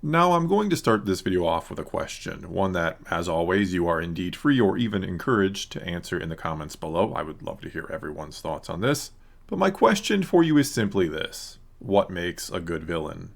Now I'm going to start this video off with a question, one that, as always, you are indeed free or even encouraged to answer in the comments below. I would love to hear everyone's thoughts on this. But my question for you is simply this: what makes a good villain?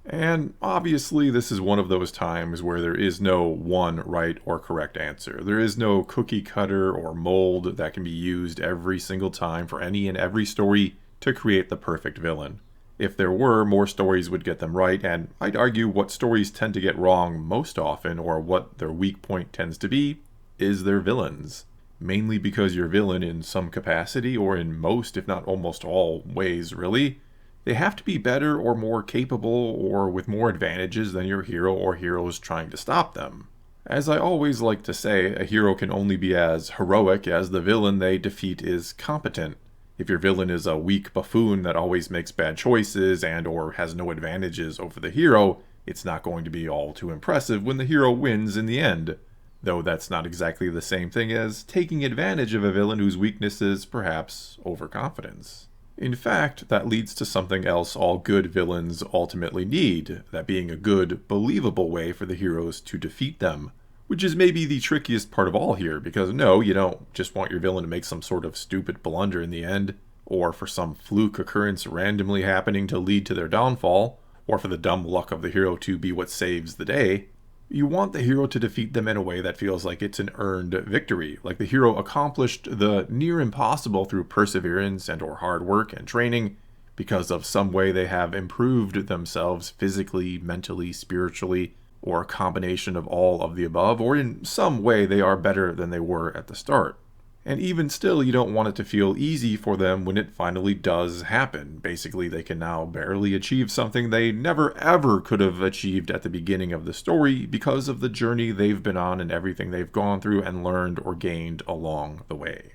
And obviously this is one of those times where there is no one right or correct answer. There is no cookie cutter or mold that can be used every single time for any and every story to create the perfect villain. If there were, more stories would get them right, and I'd argue what stories tend to get wrong most often, or what their weak point tends to be, is their villains. Mainly because your villain, in some capacity, or in most, if not almost all ways really, they have to be better or more capable or with more advantages than your hero or heroes trying to stop them. As I always like to say, a hero can only be as heroic as the villain they defeat is competent. If your villain is a weak buffoon that always makes bad choices and or has no advantages over the hero, it's not going to be all too impressive when the hero wins in the end. Though that's not exactly the same thing as taking advantage of a villain whose weakness is perhaps overconfidence. In fact, that leads to something else all good villains ultimately need, that being a good, believable way for the heroes to defeat them. Which is maybe the trickiest part of all here, because no, you don't just want your villain to make some sort of stupid blunder in the end, or for some fluke occurrence randomly happening to lead to their downfall, or for the dumb luck of the hero to be what saves the day. You want the hero to defeat them in a way that feels like it's an earned victory, like the hero accomplished the near impossible through perseverance and or hard work and training, because of some way they have improved themselves physically, mentally, spiritually, or a combination of all of the above, or in some way they are better than they were at the start. And even still, you don't want it to feel easy for them when it finally does happen. Basically, they can now barely achieve something they never ever could have achieved at the beginning of the story because of the journey they've been on and everything they've gone through and learned or gained along the way.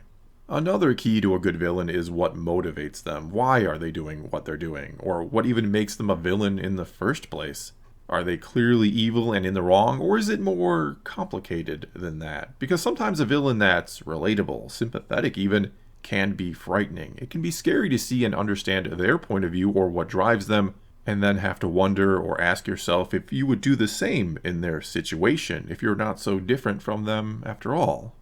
Another key to a good villain is what motivates them. Why are they doing what they're doing? Or what even makes them a villain in the first place? Are they clearly evil and in the wrong, or is it more complicated than that? Because sometimes a villain that's relatable, sympathetic even, can be frightening. It can be scary to see and understand their point of view or what drives them, and then have to wonder or ask yourself if you would do the same in their situation, if you're not so different from them after all.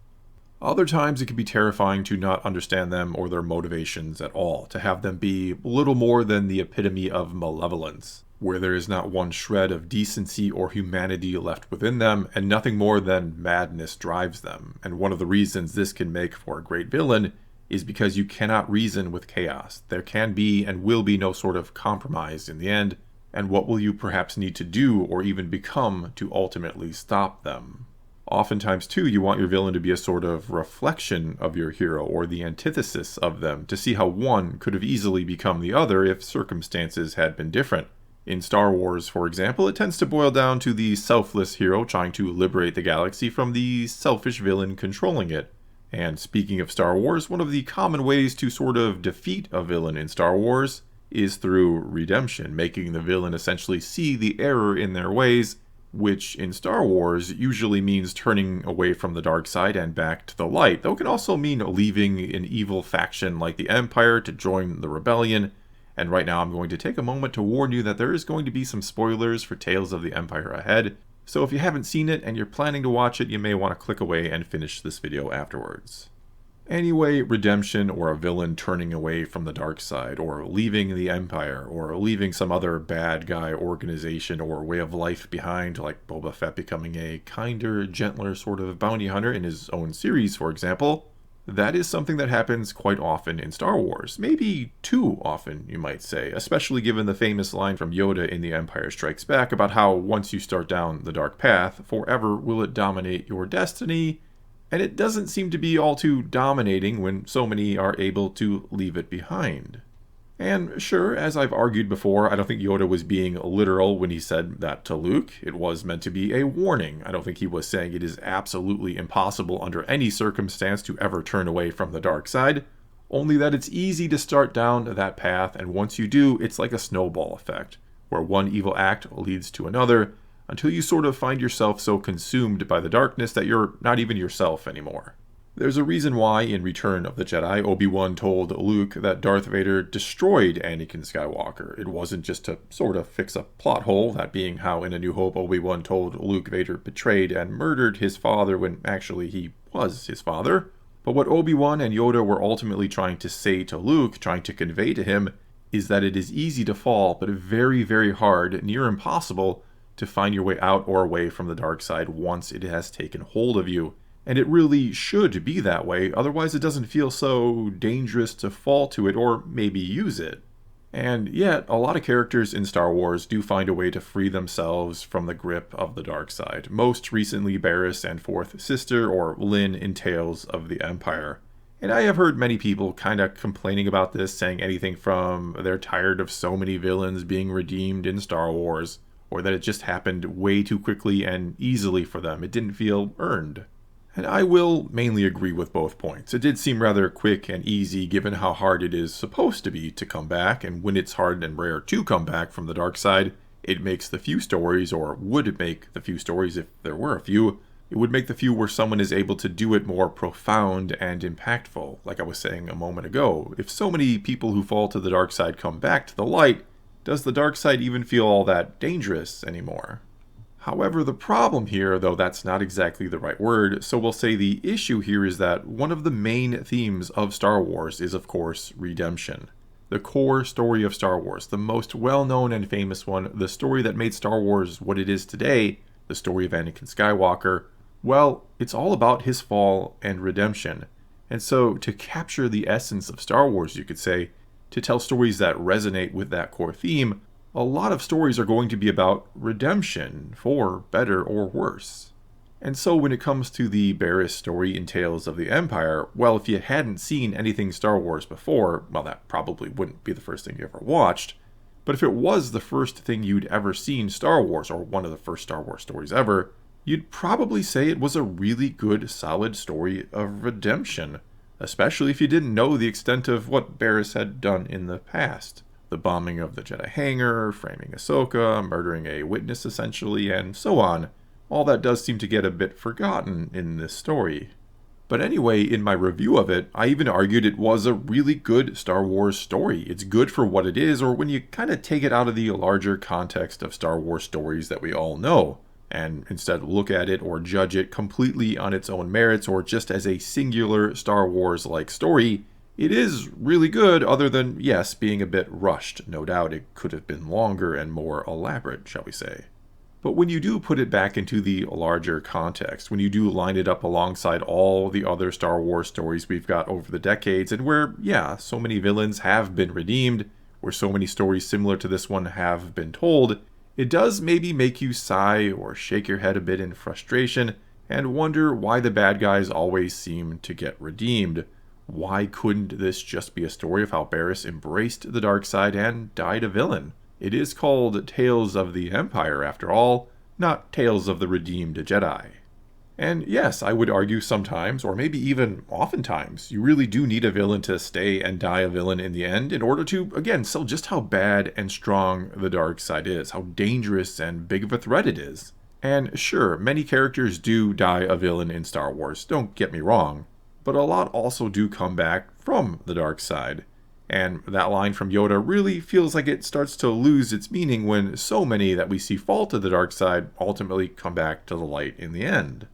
Other times it can be terrifying to not understand them or their motivations at all, to have them be little more than the epitome of malevolence, where there is not one shred of decency or humanity left within them, and nothing more than madness drives them. And one of the reasons this can make for a great villain is because you cannot reason with chaos. There can be and will be no sort of compromise in the end, and what will you perhaps need to do or even become to ultimately stop them? Oftentimes, too, you want your villain to be a sort of reflection of your hero or the antithesis of them, to see how one could have easily become the other if circumstances had been different. In Star Wars, for example, it tends to boil down to the selfless hero trying to liberate the galaxy from the selfish villain controlling it. And speaking of Star Wars, one of the common ways to sort of defeat a villain in Star Wars is through redemption, making the villain essentially see the error in their ways, which in Star Wars usually means turning away from the dark side and back to the light, though it can also mean leaving an evil faction like the Empire to join the rebellion. And right now I'm going to take a moment to warn you that there is going to be some spoilers for Tales of the Empire ahead, so if you haven't seen it and you're planning to watch it, you may want to click away and finish this video afterwards. Anyway, redemption, or a villain turning away from the dark side, or leaving the Empire, or leaving some other bad guy organization or way of life behind, like Boba Fett becoming a kinder, gentler sort of bounty hunter in his own series, for example. That is something that happens quite often in Star Wars. Maybe too often, you might say, especially given the famous line from Yoda in The Empire Strikes Back about how once you start down the dark path, forever will it dominate your destiny. And it doesn't seem to be all too dominating when so many are able to leave it behind. And sure, as I've argued before, I don't think Yoda was being literal when he said that to Luke. It was meant to be a warning. I don't think he was saying it is absolutely impossible under any circumstance to ever turn away from the dark side. Only that it's easy to start down that path, and once you do, it's like a snowball effect, where one evil act leads to another, until you sort of find yourself so consumed by the darkness that you're not even yourself anymore. There's a reason why in Return of the Jedi, Obi-Wan told Luke that Darth Vader destroyed Anakin Skywalker. It wasn't just to sort of fix a plot hole, that being how in A New Hope Obi-Wan told Luke Vader betrayed and murdered his father when actually he was his father. But what Obi-Wan and Yoda were ultimately trying to say to Luke, trying to convey to him, is that it is easy to fall, but very, very hard, near impossible, to find your way out or away from the dark side once it has taken hold of you. And it really should be that way, otherwise it doesn't feel so dangerous to fall to it or maybe use it. And yet, a lot of characters in Star Wars do find a way to free themselves from the grip of the dark side. Most recently Barriss and Fourth Sister, or Lyn in Tales of the Empire. And I have heard many people kind of complaining about this, saying anything from they're tired of so many villains being redeemed in Star Wars, or that it just happened way too quickly and easily for them. It didn't feel earned. And I will mainly agree with both points. It did seem rather quick and easy given how hard it is supposed to be to come back, and when it's hard and rare to come back from the dark side, it makes the few stories, or would make the few stories if there were a few, it would make the few where someone is able to do it more profound and impactful. Like I was saying a moment ago, if so many people who fall to the dark side come back to the light, does the dark side even feel all that dangerous anymore? However, the problem here, though that's not exactly the right word, so we'll say the issue here is that one of the main themes of Star Wars is, of course, redemption. The core story of Star Wars, the most well-known and famous one, the story that made Star Wars what it is today, the story of Anakin Skywalker, well, it's all about his fall and redemption. And so, to capture the essence of Star Wars, you could say, to tell stories that resonate with that core theme, a lot of stories are going to be about redemption, for better or worse. And so when it comes to the Barriss story in Tales of the Empire, well, if you hadn't seen anything Star Wars before, well, that probably wouldn't be the first thing you ever watched. But if it was the first thing you'd ever seen Star Wars, or one of the first Star Wars stories ever, you'd probably say it was a really good, solid story of redemption, especially if you didn't know the extent of what Barriss had done in the past. The bombing of the Jedi hangar, framing Ahsoka, murdering a witness essentially, and so on. All that does seem to get a bit forgotten in this story. But anyway, in my review of it, I even argued it was a really good Star Wars story. It's good for what it is, or when you kind of take it out of the larger context of Star Wars stories that we all know, and instead look at it or judge it completely on its own merits or just as a singular Star Wars-like story. It is really good, other than, yes, being a bit rushed. No doubt it could have been longer and more elaborate, shall we say. But when you do put it back into the larger context, when you do line it up alongside all the other Star Wars stories we've got over the decades, and where, yeah, so many villains have been redeemed, where so many stories similar to this one have been told, it does maybe make you sigh or shake your head a bit in frustration and wonder why the bad guys always seem to get redeemed. Why couldn't this just be a story of how Barriss embraced the dark side and died a villain? It is called Tales of the Empire, after all, not Tales of the Redeemed Jedi. And yes, I would argue sometimes, or maybe even oftentimes, you really do need a villain to stay and die a villain in the end in order to, again, sell just how bad and strong the dark side is, how dangerous and big of a threat it is. And sure, many characters do die a villain in Star Wars, don't get me wrong. But a lot also do come back from the dark side. And that line from Yoda really feels like it starts to lose its meaning when so many that we see fall to the dark side ultimately come back to the light in the end.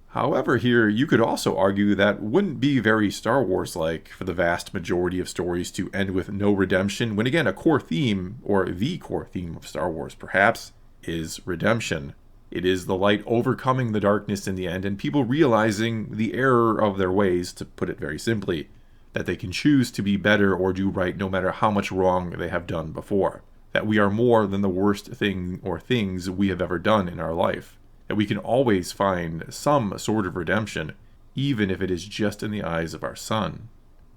However, here you could also argue that wouldn't be very Star Wars-like for the vast majority of stories to end with no redemption, when again a core theme, or the core theme of Star Wars perhaps, is redemption. It is the light overcoming the darkness in the end, and people realizing the error of their ways, to put it very simply, that they can choose to be better or do right no matter how much wrong they have done before, that we are more than the worst thing or things we have ever done in our life, that we can always find some sort of redemption, even if it is just in the eyes of our Son.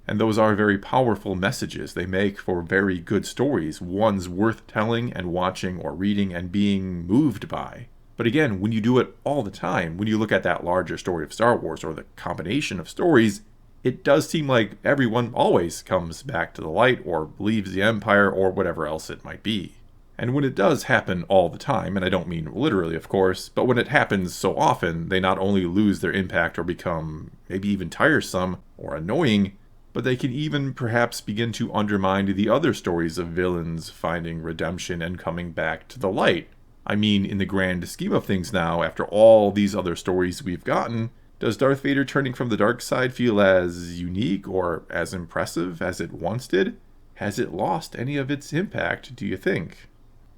And those are very powerful messages. They make for very good stories, ones worth telling and watching or reading and being moved by. But again, when you do it all the time, when you look at that larger story of Star Wars or the combination of stories, it does seem like everyone always comes back to the light or leaves the Empire or whatever else it might be. And when it does happen all the time, and I don't mean literally, of course, but when it happens so often, they not only lose their impact or become maybe even tiresome or annoying, but they can even perhaps begin to undermine the other stories of villains finding redemption and coming back to the light. I mean, in the grand scheme of things now, after all these other stories we've gotten, does Darth Vader turning from the dark side feel as unique or as impressive as it once did? Has it lost any of its impact, do you think?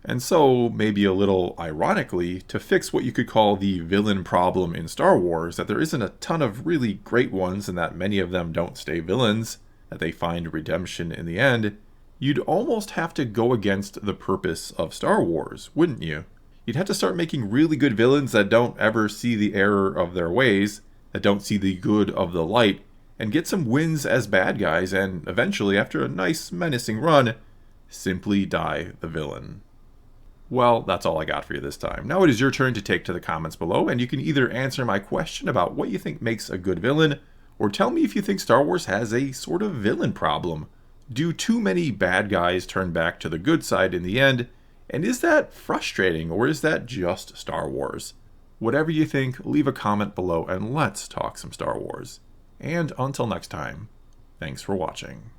And so, maybe a little ironically, to fix what you could call the villain problem in Star Wars, that there isn't a ton of really great ones and that many of them don't stay villains, that they find redemption in the end, you'd almost have to go against the purpose of Star Wars, wouldn't you? You'd have to start making really good villains that don't ever see the error of their ways, that don't see the good of the light, and get some wins as bad guys, and eventually, after a nice menacing run, simply die the villain. Well, that's all I got for you this time. Now it is your turn to take to the comments below, and you can either answer my question about what you think makes a good villain, or tell me if you think Star Wars has a sort of villain problem. Do too many bad guys turn back to the good side in the end? And is that frustrating, or is that just Star Wars? Whatever you think, leave a comment below and let's talk some Star Wars. And until next time, thanks for watching.